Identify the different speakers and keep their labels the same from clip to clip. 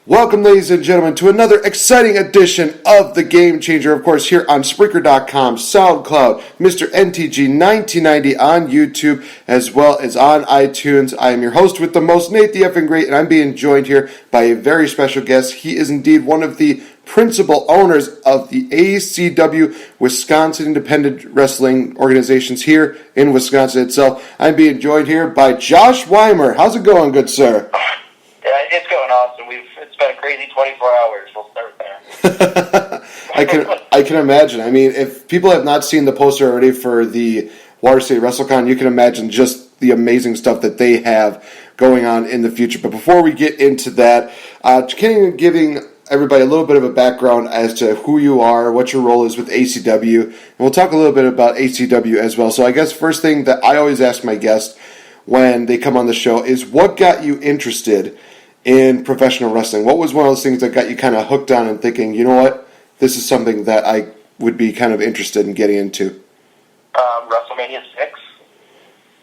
Speaker 1: Welcome, ladies and gentlemen, to another exciting edition of The Game Changer, of course, here on Spreaker.com, SoundCloud, Mr. NTG1990 on YouTube, as well as on iTunes. I am your host with the most, Nate the Effing Great, and I'm being joined here by a very special guest. He is indeed one of the principal owners of the ACW Wisconsin Independent Wrestling organizations here in Wisconsin itself. I'm being joined here by Josh Weimer. How's it going, good sir?
Speaker 2: Yeah, it's going awesome. It's been a crazy 24 hours. We'll start
Speaker 1: I
Speaker 2: there.
Speaker 1: can imagine. I mean, if people have not seen the poster already for the Watercity WrestleCon, you can imagine just the amazing stuff that they have going on in the future. But before we get into that, giving everybody a little bit of a background as to who you are, what your role is with ACW, and we'll talk a little bit about ACW as well. So I guess first thing that I always ask my guests when they come on the show is, what got you interested in professional wrestling? What was one of those things that got you kind of hooked on and thinking, you know what, this is something that I would be kind of interested in getting into?
Speaker 2: WrestleMania 6.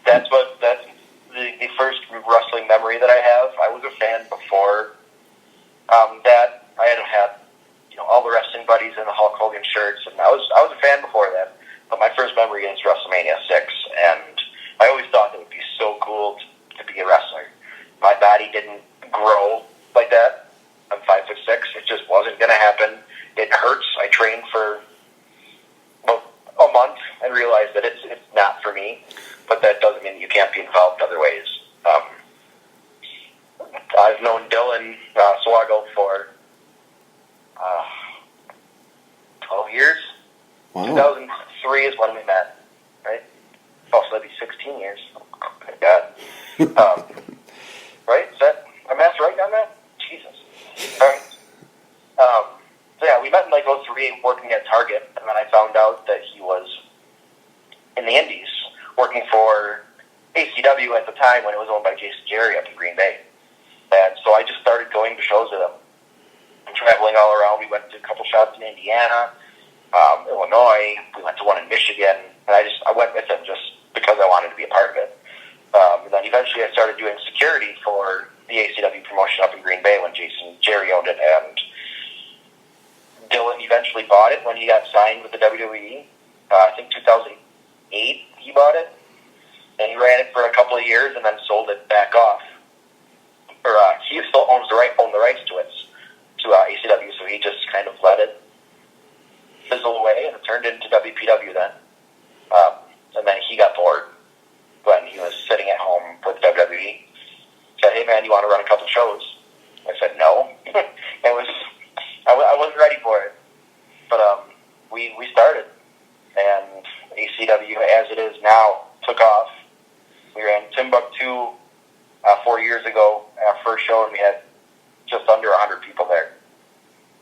Speaker 2: That's the first wrestling memory that I have. I was a fan before that. I had all the wrestling buddies in the Hulk Hogan shirts, and I was a fan before that. But my first memory is WrestleMania 6, and I always thought it would be so cool to be a wrestler. My body didn't grow like that. I'm 5'6". It just wasn't going to happen. It hurts. I trained for about a month and realized that it's not for me. But that doesn't mean you can't be involved other ways. I've known Dylan Swago for 12 years. Wow. 2003 is when we met, right? Oh, so that'd be 16 years. Oh, my God. Right? Is that my math right on that? Jesus. All right. So yeah, we met in like 03 working at Target, and then I found out that he was in the Indies working for ACW at the time when it was owned by Jason Jerry up in Green Bay. And so I just started going to shows with him and traveling all around. We went to a couple shops in Indiana, Illinois. We went to one in Michigan, and I went with him just because I wanted to be a part of it. And then eventually I started doing security for the ACW promotion up in Green Bay when Jason Jerry owned it, and Dylan eventually bought it when he got signed with the WWE. I think 2008 he bought it, and he ran it for a couple of years and then sold it back off. Or he still owned the rights to it, to ACW, so he just kind of let it fizzle away, and it turned into WPW then. And then he got bored when he was sitting at home with WWE. Said, "Hey man, you want to run a couple shows?" I said no. I wasn't ready for it, but we started, and ACW as it is now took off. We ran Timbuktu 4 years ago, our first show, and we had just under 100 people there,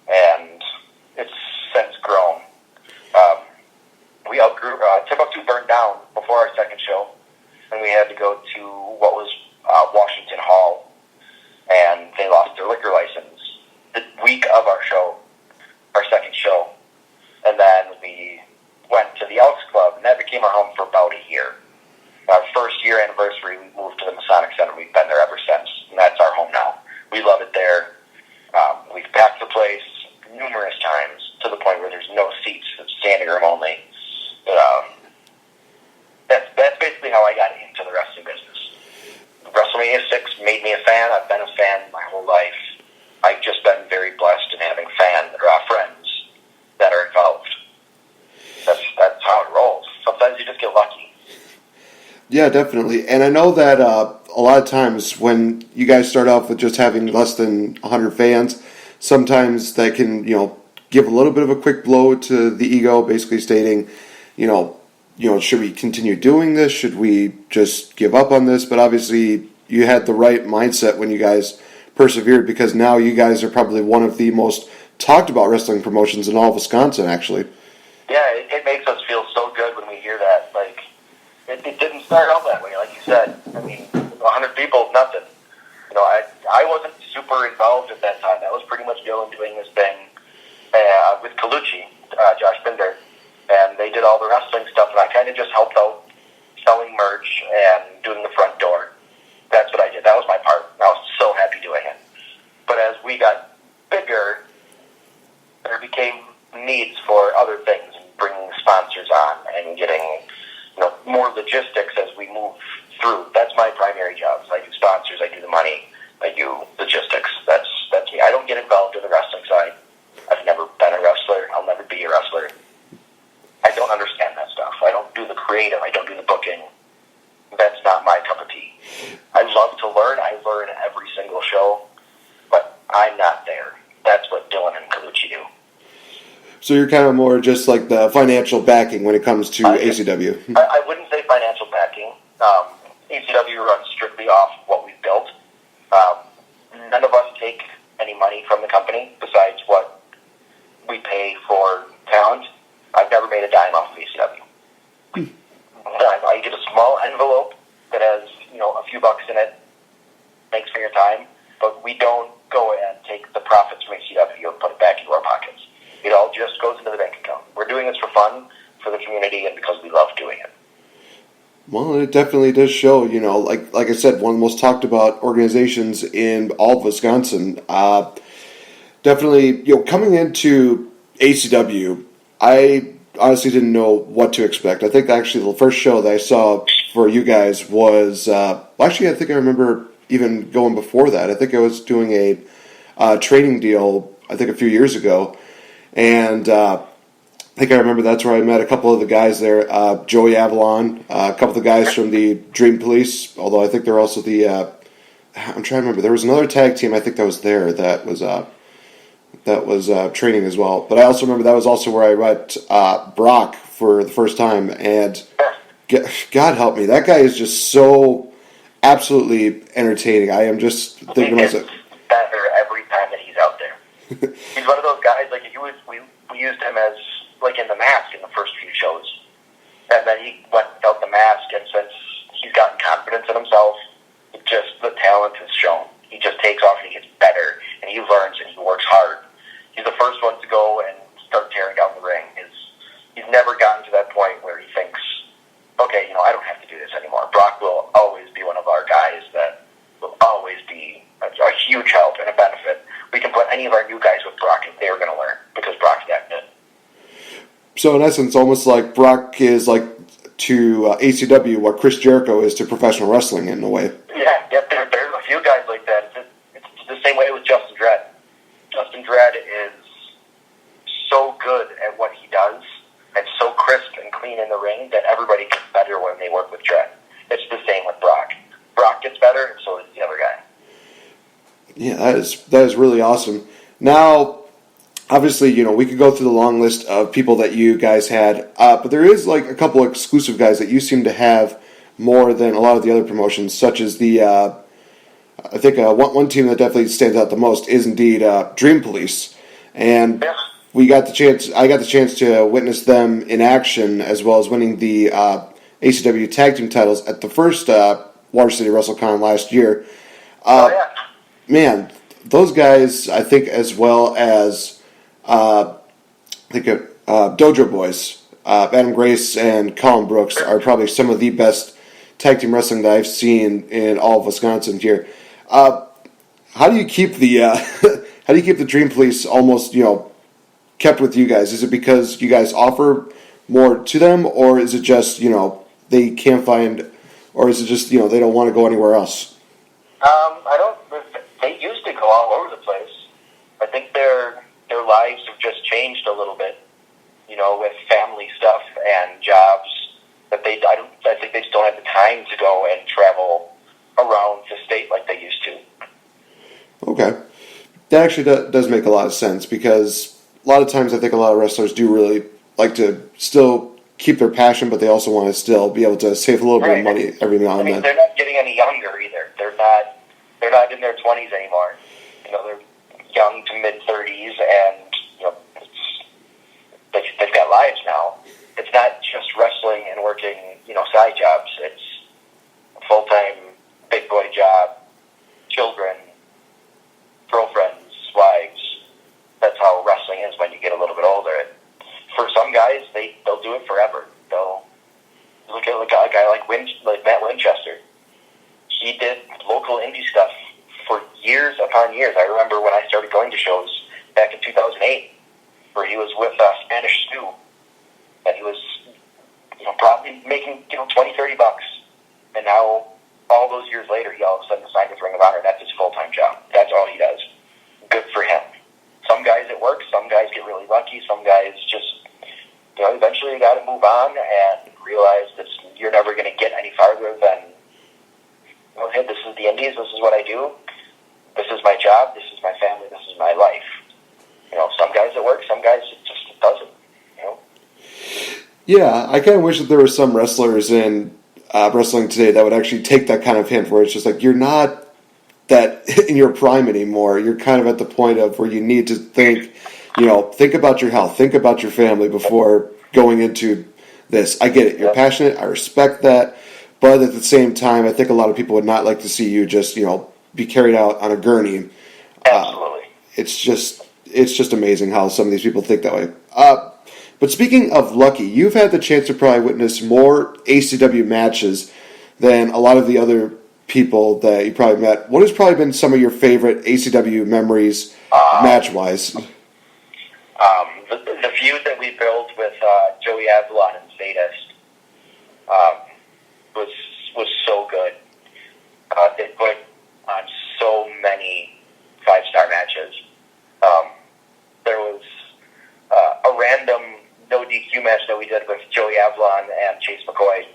Speaker 2: and it's since grown. We outgrew Timbuktu burned down before our second show, and we had to go to what was Washington Hall, and they lost their liquor license the week of our show, our second show. And then we went to the Elks Club, and that became our home for about a year. Our first year anniversary, we moved to the Masonic Center. We've been there ever since, and that's our home now. We love it there. We've packed the place numerous times to the point where there's no seats, it's standing room only. But that's basically how I got into the wrestling business. WrestleMania 6 made me a fan. I've been a fan my whole life. I've just been very blessed in having friends that are involved. That's how it rolls. Sometimes you just get lucky.
Speaker 1: Yeah, definitely. And I know that a lot of times when you guys start off with just having less than 100 fans, sometimes that can, give a little bit of a quick blow to the ego, basically stating, should we continue doing this? Should we just give up on this? But obviously you had the right mindset when you guys persevered, because now you guys are probably one of the most talked about wrestling promotions in all of Wisconsin, actually.
Speaker 2: Yeah, it makes us feel so good when we hear that. Like, it didn't start out that way, like you said. I mean, 100 people is nothing. I wasn't super involved at that time. That was pretty much Dylan doing this thing with Colucci, Josh Binder, and they did all the wrestling stuff, and I kind of just helped out selling merch and doing the front door. That's what I did. That was my part. I was so happy doing it. But as we got save needs for other things, bringing sponsors on and getting more logistics as we move through. That's my primary job. I do sponsors, I do the money, I do logistics. That's me. I don't get involved in the wrestling side. I've never been a wrestler. I'll never be a wrestler. I don't understand that stuff. I don't do the creative. I don't do the booking. That's not my cup of tea. I love to learn. I learn every single show, but I'm not there. That's what Dylan and Colucci do.
Speaker 1: So you're kind of more just like the financial backing when it comes to ACW.
Speaker 2: I wouldn't say financial backing. ACW runs strictly off what we've built. None of us take any money from the company besides what we pay for talent. I've never made a dime off of ACW. I get a small envelope that has a few bucks in it. Thanks for your time, but we don't go and take the profits from ACW and put it back into our pockets. It all just goes into the bank account. We're doing this for fun, for the community, and because we love doing it.
Speaker 1: Well, it definitely does show, like I said, one of the most talked about organizations in all of Wisconsin. Definitely, coming into ACW, I honestly didn't know what to expect. I think actually the first show that I saw for you guys was, actually I think I remember even going before that. I think I was doing a training deal, I think a few years ago, and I think I remember that's where I met a couple of the guys there, Joey Avalon, a couple of the guys from the Dream Police, although I think they're also the, I'm trying to remember, there was another tag team I think that was there that was training as well. But I also remember that was also where I met Brock for the first time, and God help me, that guy is just so absolutely entertaining. I am just thinking myself,
Speaker 2: better every time that he's out there. He's one of those guys, like we used him as like in the mask in the first few shows, and then he went without the mask, and since he's gotten confidence in himself, the talent is shown. He just takes off and he gets better, and he learns and he works hard. He's the first one to go and start tearing down the ring. He's never gotten to that point where he thinks, okay, I don't have to do this anymore. Brock will always be one of our guys that will always be a huge help and a benefit. We can put any of our new guys with Brock and they're going to learn because Brock's that good.
Speaker 1: So in essence, almost like Brock is like to ACW what Chris Jericho is to professional wrestling in a way.
Speaker 2: Yeah, there's a few guys like that. It's the same way with Justin Dredd. Justin Dredd is so good at what he does and so crisp and clean in the ring that everybody gets better when they work with Dredd. It's the same with Brock. Brock gets better, and so does the other guy.
Speaker 1: Yeah, that is really awesome. Now, obviously, we could go through the long list of people that you guys had, but there is like a couple of exclusive guys that you seem to have more than a lot of the other promotions, such as the, I think one team that definitely stands out the most is indeed Dream Police, and I got the chance to witness them in action as well as winning the ACW tag team titles at the first Watercity WrestleCon last year. Man, those guys, I think, as well as Dojo Boys, Adam Grace and Colin Brooks are probably some of the best tag team wrestling that I've seen in all of Wisconsin here. How do you keep the Dream Police almost kept with you guys? Is it because you guys offer more to them, or is it just they can't find, or is it just they don't want to go anywhere else?
Speaker 2: I don't. They used to go all over the place. I think their lives have just changed a little bit, with family stuff and jobs. That I think they just don't have the time to go and travel around the state like they used to. Okay,
Speaker 1: that actually does make a lot of sense, because a lot of times I think a lot of wrestlers do really like to still keep their passion, but they also want to still be able to save a little bit of money every now and then.
Speaker 2: They're not getting any younger either. They're not in their 20s anymore. They're young to mid-30s, and they've got lives now. It's not just wrestling and working, side jobs. It's a full-time big boy job, children, girlfriends, wives. That's how wrestling is when you get a little bit older. For some guys, they'll do it forever. They'll look at a guy like Matt Winchester. He did local indie stuff for years upon years. I remember when I started going to shows back in 2008. where he was with Spanish Stu, and he was probably making $20-$30, and now all those years later, he all of a sudden signed with Ring of Honor, and that's his full-time job. That's all he does. Good for him. Some guys it works, some guys get really lucky, some guys just, eventually you got to move on and realize that you're never going to get any farther than, hey, this is the Indies, this is what I do, this is my job, this is my family, this is my life. Some guys it works, some guys it just doesn't.
Speaker 1: Yeah, I kind of wish that there were some wrestlers in wrestling today that would actually take that kind of hint, where it's just like, you're not that in your prime anymore. You're kind of at the point of where you need to think about your health, think about your family before going into this. I get it. You're passionate. I respect that. But at the same time, I think a lot of people would not like to see you just, be carried out on a gurney.
Speaker 2: Absolutely.
Speaker 1: It's just amazing how some of these people think that way. But speaking of lucky, you've had the chance to probably witness more ACW matches than a lot of the other people that you probably met. What has probably been some of your favorite ACW memories, match-wise?
Speaker 2: The feud that we built with Joey Avalon and Sadist was so good. They put on so many 5-star matches. There was a random no DQ match that we did with Joey Avalon and Chase McCoy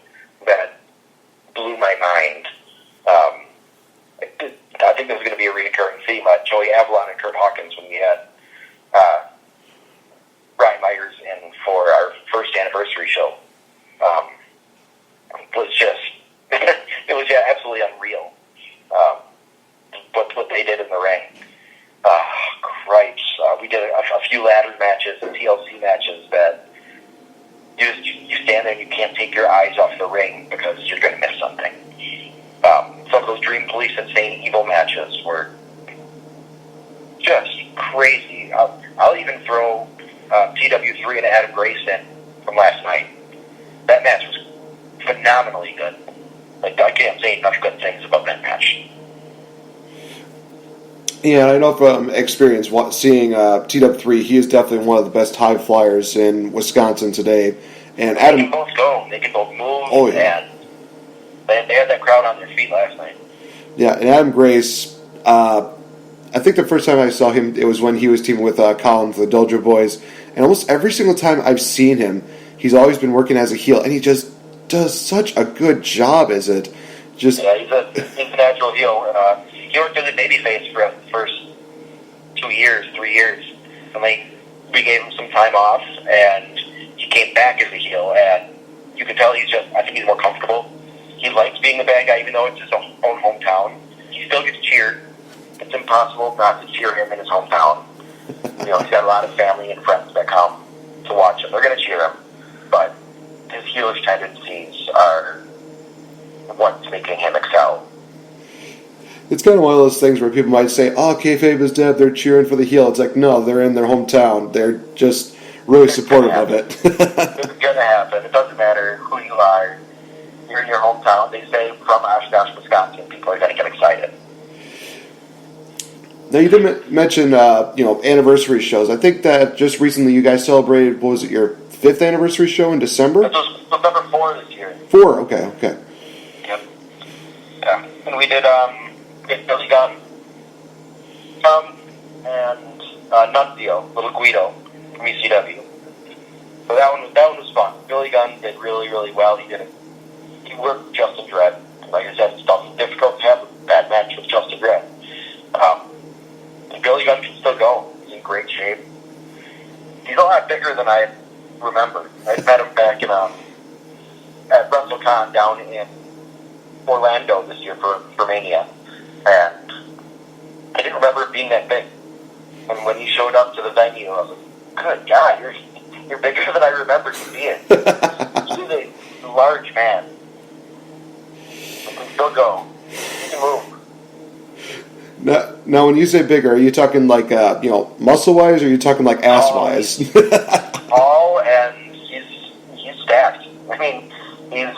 Speaker 2: that blew my mind. I think this was going to be a recurring theme. Joey Avalon and Kurt Hawkins, when we had Brian Myers in for our first anniversary show, was just it was absolutely unreal. What they did in the ring. Cripes. We did a few ladder matches and TLC matches that you stand there and you can't take your eyes off the ring because you're going to miss something. Some of those Dream Police Insane Evil matches were just crazy. I'll even throw TW3 and Adam Grayson from last night. That match was phenomenally good. I can't say enough good things about that match.
Speaker 1: Yeah, I know from experience seeing TW3, he is definitely one of the best high flyers in Wisconsin today. And Adam,
Speaker 2: they can both go. They can both move.
Speaker 1: Oh, yeah.
Speaker 2: And they had that crowd on their feet last night.
Speaker 1: Yeah, and Adam Grace, I think the first time I saw him, it was when he was teaming with Colin for the Dojo Boys. And almost every single time I've seen him, he's always been working as a heel, and he just does such a good job as it.
Speaker 2: He's a natural heel. He worked as a babyface for the first 3 years, and we gave him some time off, and he came back as a heel, and you could tell I think he's more comfortable. He likes being the bad guy, even though it's his own hometown. He still gets cheered. It's impossible not to cheer him in his hometown. He's got a lot of family and friends that come to watch him. They're going to cheer him, but his heelish tendencies are what's making him excel.
Speaker 1: It's kind of one of those things where people might say, "Oh, kayfabe is dead. They're cheering for the heel." It's like, no, they're in their hometown. They're just really supportive of it.
Speaker 2: It's going to happen. It doesn't matter who you are. You're in your hometown. They say from Oshkosh, Wisconsin. People are going to get excited.
Speaker 1: Now, you did mention, anniversary shows. I think that just recently you guys celebrated, what was it, your 5th anniversary show in December?
Speaker 2: It was number 4 this year.
Speaker 1: 4, okay.
Speaker 2: Yep. Yeah. And we did Billy Gunn, and Nunzio, Little Guido from ECW. So that one was fun. Billy Gunn did really, really well. He worked Justin Dredd. Like I said, it's difficult to have that match with Justin Dredd. And Billy Gunn can still go. He's in great shape. He's a lot bigger than I remember. I met him back at WrestleCon down in Orlando this year for Mania. And I didn't remember it being that big. And when he showed up to the venue, I was like, good God, you're bigger than I remember you being. He's a large man. He can still go. He can move.
Speaker 1: Now, when you say bigger, are you talking like, muscle-wise, or are you talking like ass-wise?
Speaker 2: All, and he's stacked. I mean, he's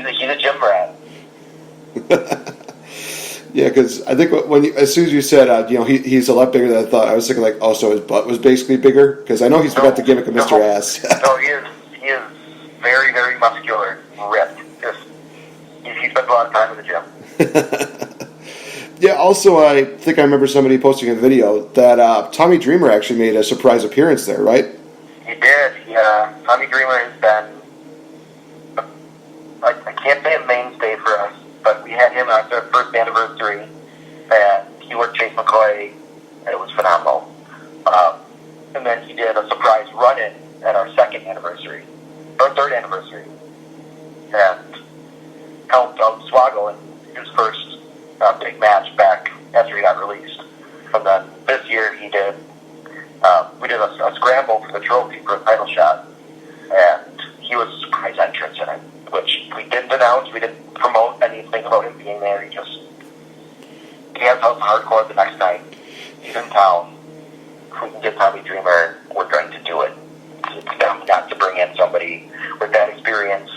Speaker 2: a gym rat.
Speaker 1: Yeah, because I think as soon as you said, he's a lot bigger than I thought, I was thinking like, oh, so his butt was basically bigger? Because I know he's got the gimmick of Mr. Ass.
Speaker 2: No, he is very, very muscular, ripped. He spends a lot of time in the gym.
Speaker 1: Yeah, also, I think I remember somebody posting a video that Tommy Dreamer actually made a surprise appearance there, right?
Speaker 2: He did. Yeah, Tommy Dreamer has been, I can't say a mainstay for us, but we had him at our first anniversary, and he worked Chase McCoy, and it was phenomenal. And then he did a surprise run-in at our third anniversary, and helped out Swaggle in his first big match back after he got released. And then this year we did a scramble for the trophy for a title shot, and he was a surprise entrance in it, which we didn't announce, we didn't promote anything about him being there. He has House of Hardcore the next night. He's in town. If we can get Tommy Dreamer, we're going to do it. It's dumb not to bring in somebody with that experience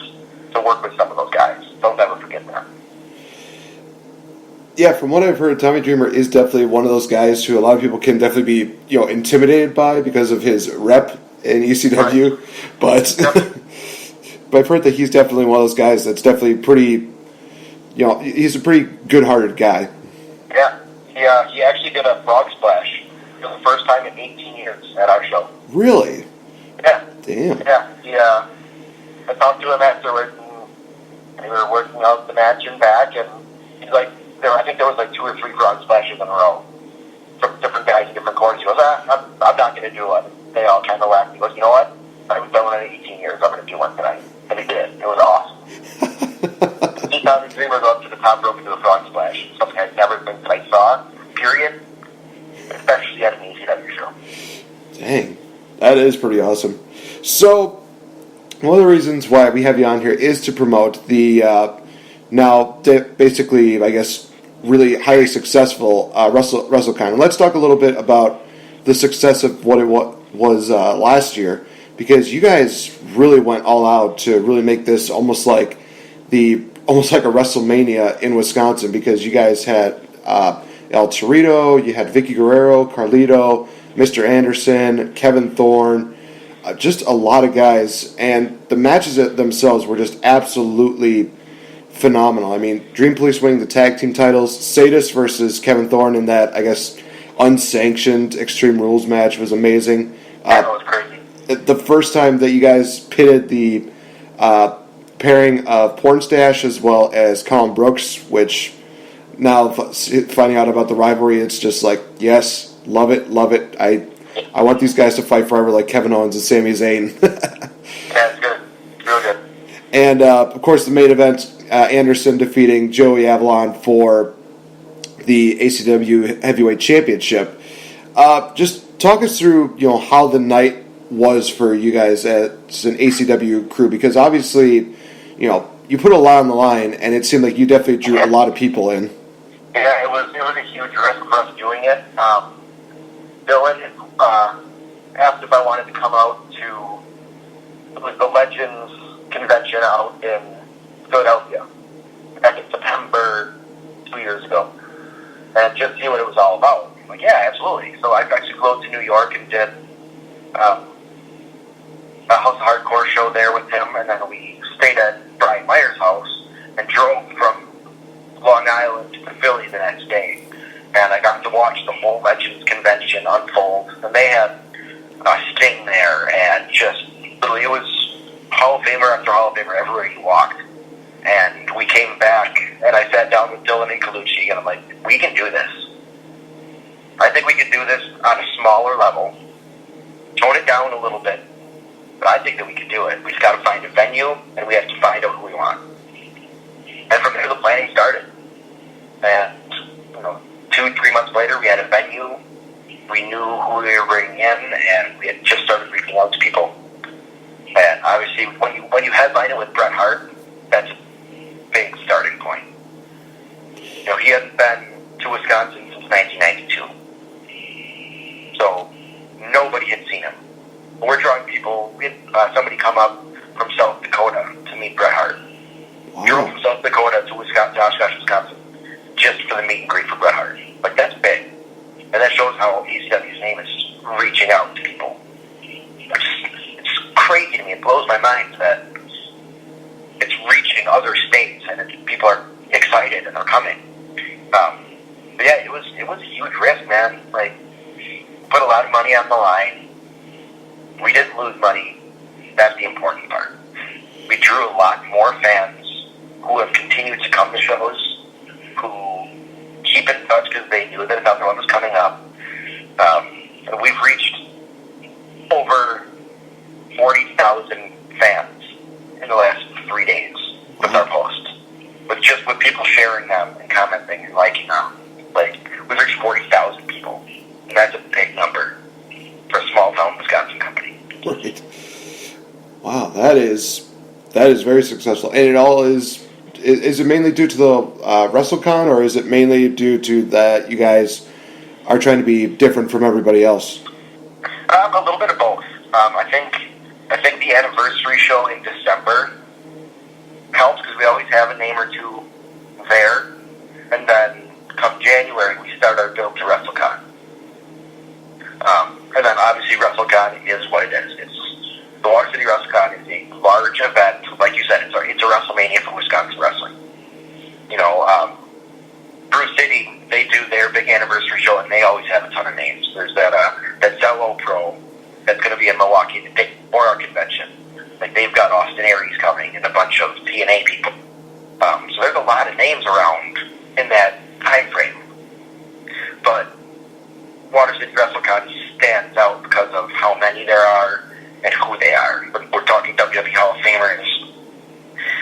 Speaker 2: to work with some of those guys. They'll never forget that.
Speaker 1: Yeah, from what I've heard, Tommy Dreamer is definitely one of those guys who a lot of people can definitely be, intimidated by because of his rep in ECW. Right. But but I've heard that he's definitely one of those guys that's definitely pretty, he's a pretty good-hearted guy.
Speaker 2: Yeah, he actually did a frog splash for the first time in 18 years at our show.
Speaker 1: Really?
Speaker 2: Yeah.
Speaker 1: Damn.
Speaker 2: Yeah, I talked to him afterwards, and we were working out the match and back, and he's like, I think there was like 2 or 3 frog splashes in a row from different guys in different corners. He goes, I'm not going to do it. They all kind of laughed. He goes, you know what? I haven't done one in 18 years. I'm going to do one tonight. And he did. It was awesome. He Tommy Dreamer go up to the top rope and do a frog splash. Something I'd never been that I saw, period. Especially at an ACW show. Dang.
Speaker 1: That is pretty awesome. So, one of the reasons why we have you on here is to promote the now basically, I guess, really highly successful WrestleCon. And let's talk a little bit about the success of what it was last year, because you guys really went all out to really make this almost like a WrestleMania in Wisconsin, because you guys had El Torito, you had Vicky Guerrero, Carlito, Mr. Anderson, Kevin Thorne, just a lot of guys, and the matches themselves were just absolutely phenomenal. I mean, Dream Police winning the tag team titles, Sadist versus Kevin Thorne in that, I guess, unsanctioned Extreme Rules match was amazing.
Speaker 2: That was crazy.
Speaker 1: The first time that you guys pitted the pairing of Pornstache as well as Colin Brooks, which now finding out about the rivalry, it's just like, yes, love it. I want these guys to fight forever like Kevin Owens and Sami Zayn.
Speaker 2: Yeah, it's good. It's real good.
Speaker 1: And, of course, the main event, Anderson defeating Joey Avalon for the ACW Heavyweight Championship. Just talk us through, how the night was for you guys as an ACW crew, because obviously, you put a lot on the line, and it seemed like you definitely drew a lot of people in.
Speaker 2: Yeah, it was a huge risk for us doing it. Dylan asked if I wanted to come out to the Legends convention out in Philadelphia back in September 2 years ago, and just see what it was all about. I'm like, yeah, absolutely. So I actually flew to New York and did a House of Hardcore show there with him, and then we stayed at Brian Meyer's house and drove from Long Island to Philly the next day. And I got to watch the whole Legends convention unfold. And they had Sting there, and just literally it was Hall of Famer after Hall of Famer everywhere he walked. And we came back, and I sat down with Dylan and Colucci, and I'm like, we can do this. I think we can do this on a smaller level, tone it down a little bit, but I think that we can do it. We just got to find a venue, and we have to find out who we want. And from there, the planning started. And 2-3 months later, we had a venue. We knew who we were bringing in, and we had just started reaching out to people. And obviously, when you headline it with Bret Hart, that's a big starting point. He hadn't been to Wisconsin since 1992, so nobody had seen him. We're drawing people. We had somebody come up from South Dakota to meet Bret Hart. Wow. Drove from South Dakota to Wisconsin, Wisconsin, just for the meet and greet for Bret Hart. Like, that's big. And that shows how ACW's name is reaching out to people. It's crazy to me. It blows my mind that it's reaching other states and people are excited and they're coming. But yeah, it was a huge risk, man. Like, put a lot of money on the line. We didn't lose money. That's the important part. We drew a lot more fans who have continued to come to shows, who keep in touch because they knew that another one was coming up. We've reached over 40,000 fans in the last 3 days with our posts. With people sharing them and commenting and liking them. Like, we've reached 40,000 people. And that's a big number for a small town Wisconsin company.
Speaker 1: Right. Wow, that is very successful. And it all is it mainly due to the WrestleCon, or is it mainly due to that you guys are trying to be different from everybody else?
Speaker 2: A little bit of both. I think the anniversary show in December helps because we always have a name or two there, and then come January we start our build to WrestleCon. And then obviously WrestleCon is what it is. The Watercity WrestleCon is a large event, like you said. It's a WrestleMania for Wisconsin wrestling. You know, Brew City, they do their big anniversary show, and they always have a ton of names. There's that Zello Pro that's going to be in Milwaukee for our convention. Like, they've got Austin Aries coming and a bunch of TNA people. So there's a lot of names around in that time frame. But Watercity WrestleCon stands out because of how many there are and who they are. We're talking WWE Hall of Famers,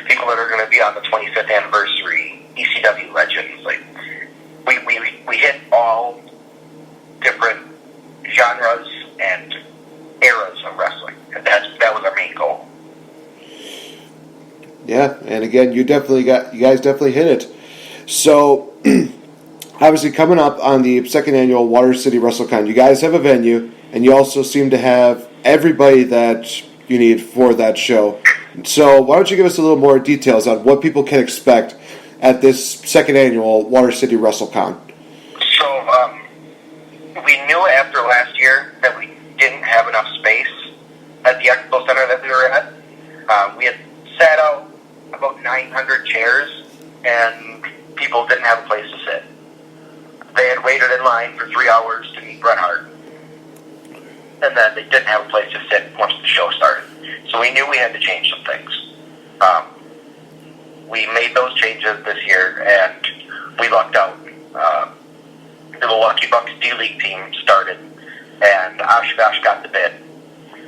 Speaker 2: people that are going to be on the 25th anniversary, ECW legends. Like, we hit all different genres and eras of wrestling. And that was our main goal.
Speaker 1: Yeah, and again, you guys definitely hit it. So, obviously, coming up on the second annual Watercity WrestleCon, you guys have a venue, and you also seem to have everybody that you need for that show. So, why don't you give us a little more details on what people can expect at this second annual Watercity WrestleCon?
Speaker 2: So, we knew after last year that we didn't have enough space at the expo center that we were at. We had sat out about 900 chairs, and people didn't have a place to sit. They had waited in line for 3 hours to meet Bret Hart, and then they didn't have a place to sit once the show started. So we knew we had to change some things. We made those changes this year, and we lucked out. The Milwaukee Bucks D-League team started, and Oshkosh got the bid.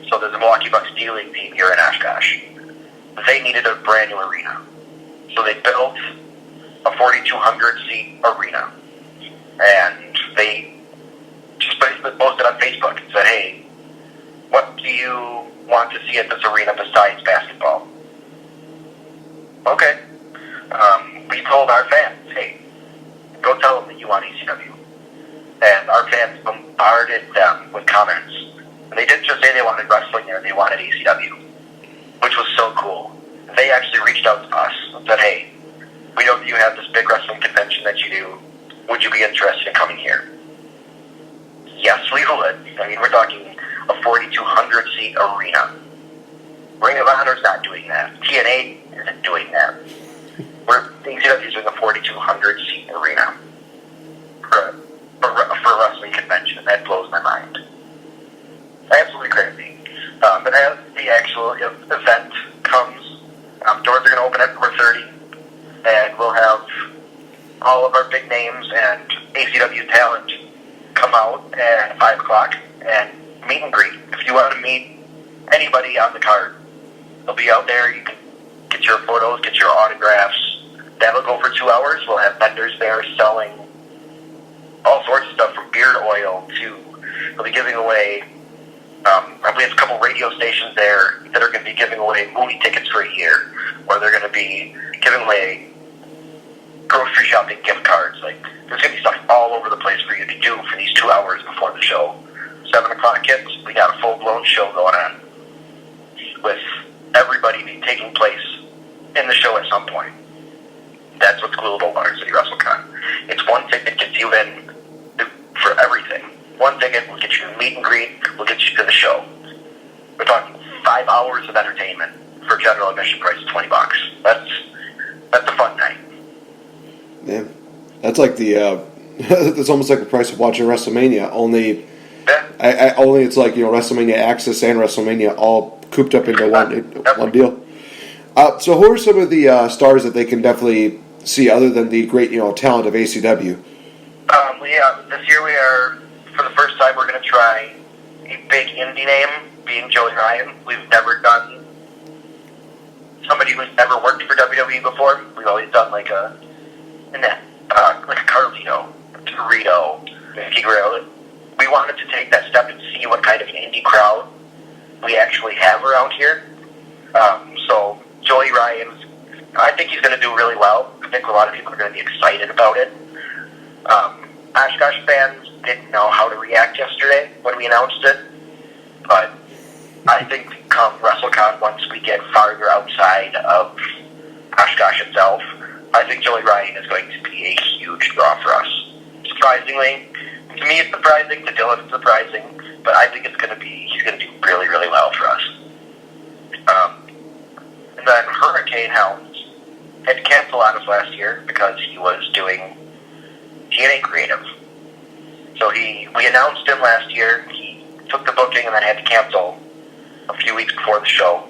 Speaker 2: So there's a Milwaukee Bucks D-League team here in Oshkosh. They needed a brand new arena. So they built a 4,200-seat arena. And they just basically posted on Facebook and said, hey, what do you want to see at this arena besides basketball? Okay. We told our fans, hey, go tell them that you want ECW. And our fans bombarded them with comments. And they didn't just say they wanted wrestling there, they wanted ECW, which was so cool. They actually reached out to us and said, hey, we know that you have this big wrestling convention that you do. Would you be interested in coming here? Yes, we would. I mean, we're talking a 4,200-seat arena. Ring of Honor's not doing that. TNA isn't doing that. ECW is doing a 4,200-seat arena for a wrestling convention. That blows my mind. Absolutely crazy. But as the actual event comes, doors are going to open at 4:30, and we'll have all of our big names and ACW talent come out at 5 o'clock and meet and greet. If you want to meet anybody on the card, they'll be out there. You can get your photos, get your autographs. That'll go for 2 hours. We'll have vendors there selling all sorts of stuff from beard oil to, we'll be giving away, we have a couple radio stations there that are going to be giving away movie tickets for a year, or they're going to be giving away grocery shopping gift cards. Like, there's going to be stuff all over the place for you to do for these 2 hours before the show. 7 o'clock hits, we got a full-blown show going on with everybody taking place in the show at some point. That's what's cool about Watercity WrestleCon. because one ticket gets you in for everything. One ticket will get you a meet and greet, will get you to the show. We're talking 5 hours of entertainment for general admission price of $20. That's a fun night.
Speaker 1: Yeah, that's like the it's almost like the price of watching WrestleMania. Only, only it's like WrestleMania Access and WrestleMania all cooped up into one deal. So who are some of the stars that they can definitely see other than the great talent of ACW?
Speaker 2: This year we are, for the first time, we're going to try a big indie name, being Joey Ryan. We've never done somebody who's never worked for WWE before. We've always done like a Carlito, Dorito, Mickey Guerrero. We wanted to take that step and see what kind of indie crowd we actually have around here. So Joey Ryan, I think he's going to do really well. I think a lot of people are going to be excited about it. Oshkosh fans didn't know how to react yesterday when we announced it, but I think come WrestleCon, once we get farther outside of Oshkosh itself, I think Joey Ryan is going to be a huge draw for us. Surprisingly, to me it's surprising, to Dylan it's surprising, but I think he's going to do really, really well for us. And then Hurricane Helms had to cancel on us last year because he was doing TNA Creative. So we announced him last year. He took the booking and then had to cancel a few weeks before the show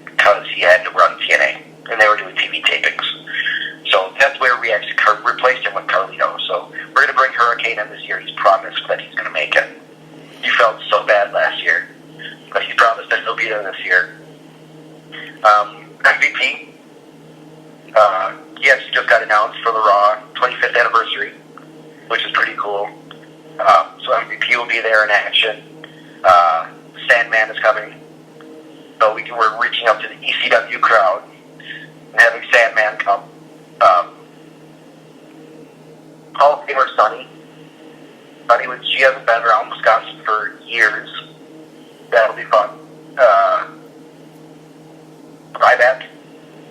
Speaker 2: because he had to run TNA, and they were doing TV tapings. So that's where we actually replaced him with Carlito. So we're going to bring Hurricane in this year. He's promised that he's going to make it. He felt so bad last year, but he's promised that he'll be there this year. MVP, he actually just got announced for the Raw 25th anniversary, which is pretty cool. So MVP will be there in action. Sandman is coming. So we're reaching out to the ECW crowd and having Sandman come. Hall of Famer Sunny. She hasn't been around Wisconsin for years. That'll be fun. Ryback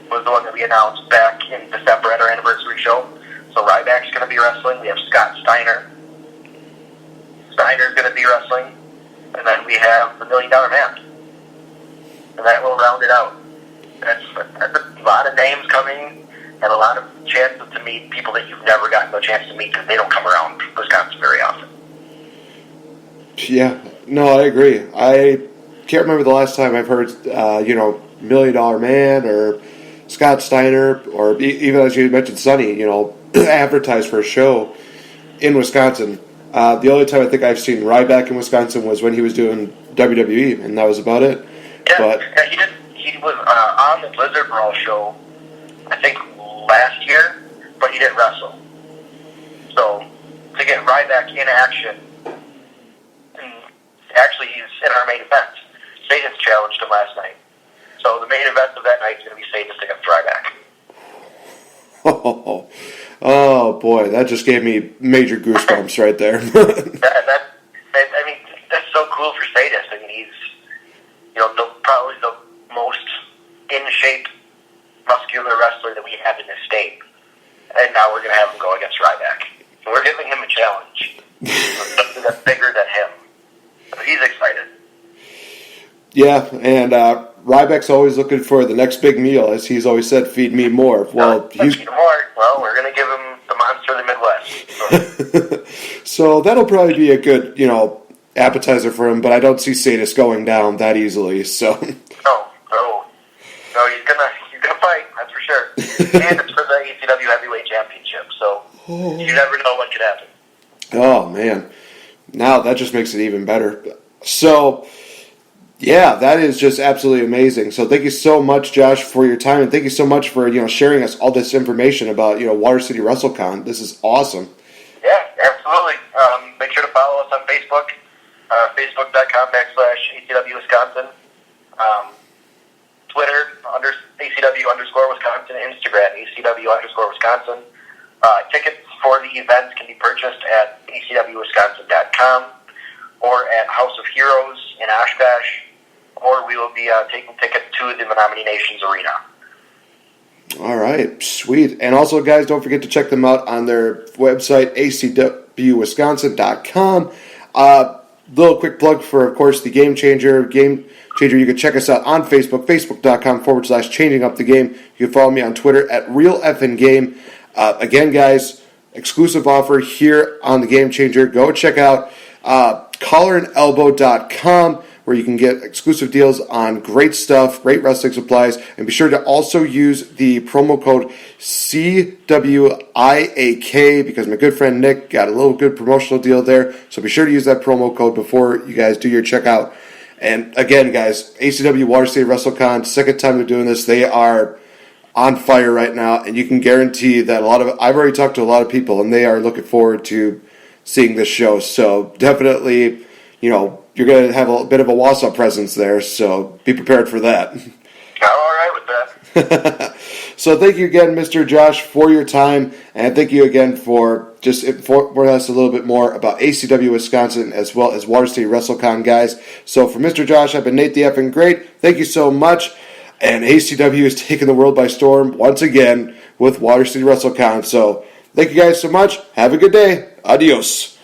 Speaker 2: was the one that we announced back in December at our anniversary show. So Ryback's going to be wrestling. We have Scott Steiner. Steiner's going to be wrestling. And then we have the $1 Million Man. And that will round it out. That's a lot of names coming and a lot of chances to meet people that you've never gotten a chance to meet because they don't come around Wisconsin very often.
Speaker 1: Yeah, no, I agree. I can't remember the last time I've heard, $1 Million Man or Scott Steiner, or even as you mentioned, Sonny, advertised for a show in Wisconsin. The only time I think I've seen Ryback in Wisconsin was when he was doing WWE, and that was about it.
Speaker 2: Yeah, he was on the Blizzard Brawl show, I think, last year, but he didn't wrestle. So, to get Ryback in action, and actually he's in our main event. Sadist challenged him last night. So the main event of that night is going to be Sadist against Ryback.
Speaker 1: Oh boy, that just gave me major goosebumps right there.
Speaker 2: That's so cool for Sadist. I mean, he's probably the most in shape, muscular wrestler that we have in this state, and now we're going to have him go against Ryback. And we're giving him a challenge, something that's bigger than him. So he's excited.
Speaker 1: Yeah, and Ryback's always looking for the next big meal, as he's always said, feed me more. Well,
Speaker 2: feed him more. Well, we're going to give him the monster of the Midwest.
Speaker 1: So that'll probably be a good, appetizer for him, but I don't see Sadist going down that easily, so... No, he's gonna fight, that's for sure. And it's for the ACW Heavyweight Championship, so you never know what could happen. Oh, man. Now that just makes it even better. So... yeah, that is just absolutely amazing. So thank you so much, Josh, for your time, and thank you so much for sharing us all this information about Watercity WrestleCon. This is awesome.
Speaker 2: Yeah, absolutely. Make sure to follow us on Facebook, facebook.com/ACW Wisconsin, Twitter ACW_Wisconsin, Instagram ACW_Wisconsin. Tickets for the events can be purchased at ACWWisconsin.com or at House of Heroes in Oshkosh. Or we will be taking tickets to the Menominee Nations Arena.
Speaker 1: All right, sweet. And also, guys, don't forget to check them out on their website, acwwisconsin.com. Little quick plug for, of course, the Game Changer. Game Changer, you can check us out on Facebook, facebook.com/changing up the game. You can follow me on Twitter at RealFNGame. Again, guys, exclusive offer here on the Game Changer. Go check out collarandelbow.com, where you can get exclusive deals on great stuff, great wrestling supplies, and be sure to also use the promo code CWIAK, because my good friend Nick got a little good promotional deal there, so be sure to use that promo code before you guys do your checkout. And again, guys, ACW Watercity WrestleCon, second time they're doing this. They are on fire right now, and you can guarantee that I've already talked to a lot of people, and they are looking forward to seeing this show. So definitely, you're going to have a bit of a Wausau presence there, so be prepared for that.
Speaker 2: I'm all right with that.
Speaker 1: So thank you again, Mr. Josh, for your time, and thank you again for just informing us a little bit more about ACW Wisconsin as well as Watercity WrestleCon, guys. So for Mr. Josh, I've been Nate the Effing Great. Thank you so much. And ACW is taking the world by storm once again with Watercity WrestleCon. So thank you guys so much. Have a good day. Adios.